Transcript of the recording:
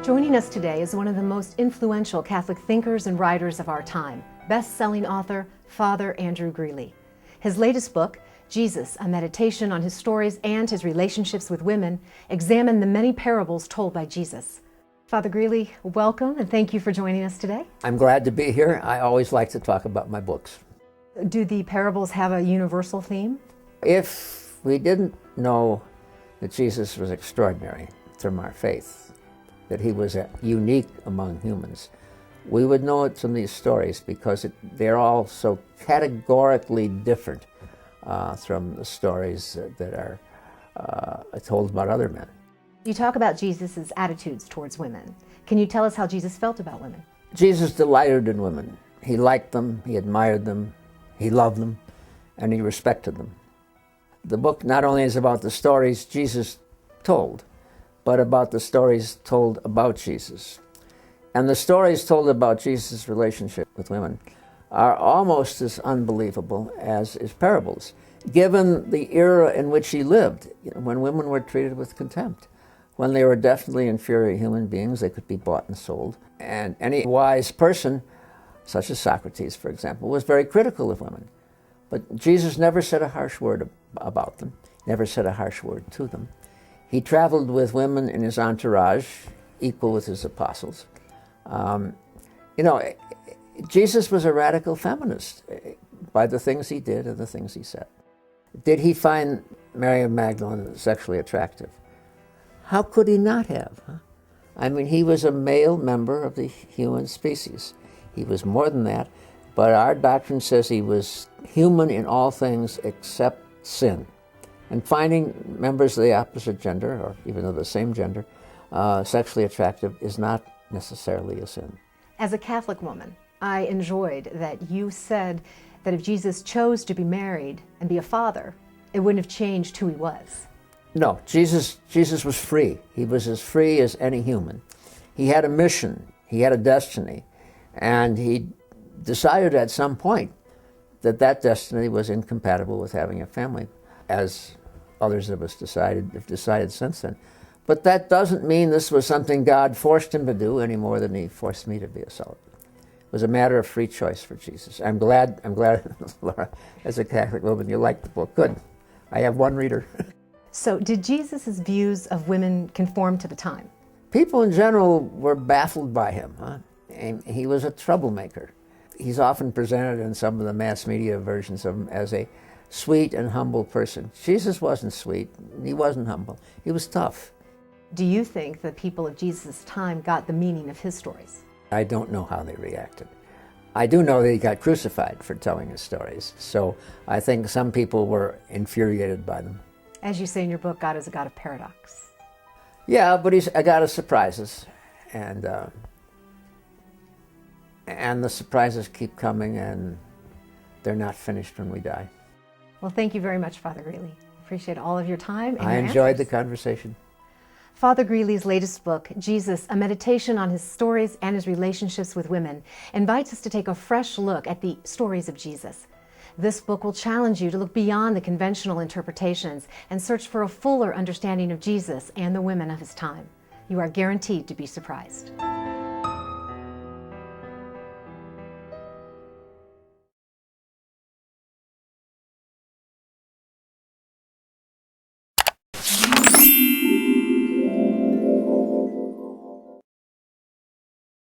Joining us today is one of the most influential Catholic thinkers and writers of our time, best-selling author, Father Andrew Greeley. His latest book, Jesus, a meditation on his stories and his relationships with women, examine the many parables told by Jesus. Father Greeley, welcome and thank you for joining us today. I'm glad to be here. I always like to talk about my books. Do the parables have a universal theme? If we didn't know that Jesus was extraordinary from our faith, that he was unique among humans, we would know it from these stories because they're all so categorically different from the stories that are told about other men. You talk about Jesus' attitudes towards women. Can you tell us how Jesus felt about women? Jesus delighted in women. He liked them, he admired them, he loved them, and he respected them. The book not only is about the stories Jesus told, but about the stories told about Jesus. And the stories told about Jesus' relationship with women are almost as unbelievable as his parables, given the era in which he lived, when women were treated with contempt, when they were definitely inferior human beings. They could be bought and sold. And any wise person, such as Socrates, for example, was very critical of women. But Jesus never said a harsh word about them, never said a harsh word to them. He traveled with women in his entourage, equal with his apostles. Jesus was a radical feminist by the things he did and the things he said. Did he find Mary of Magdalene sexually attractive? How could he not have? Huh? I mean, he was a male member of the human species. He was more than that, but our doctrine says he was human in all things except sin. And finding members of the opposite gender, or even of the same gender, sexually attractive is not necessarily a sin. As a Catholic woman, I enjoyed that you said that if Jesus chose to be married and be a father, it wouldn't have changed who he was. No, Jesus was free. He was as free as any human. He had a mission, he had a destiny, and he decided at some point that that destiny was incompatible with having a family, as others of us have decided since then. But that doesn't mean this was something God forced him to do any more than he forced me to be a celibate. It was a matter of free choice for Jesus. I'm glad, Laura, as a Catholic woman, you like the book. Good. I have one reader. So did Jesus' views of women conform to the time? People in general were baffled by him. And he was a troublemaker. He's often presented in some of the mass media versions of him as a sweet and humble person. Jesus wasn't sweet. He wasn't humble. He was tough. Do you think the people of Jesus' time got the meaning of his stories? I don't know how they reacted. I do know that he got crucified for telling his stories, so I think some people were infuriated by them. As you say in your book, God is a God of paradox. Yeah, but he's a God of surprises, and the surprises keep coming, and they're not finished when we die. Well, thank you very much, Father Greeley. Appreciate all of your time and I your enjoyed answers. the conversation. Father Greeley's latest book, Jesus, a meditation on his stories and his relationships with women, invites us to take a fresh look at the stories of Jesus. This book will challenge you to look beyond the conventional interpretations and search for a fuller understanding of Jesus and the women of his time. You are guaranteed to be surprised.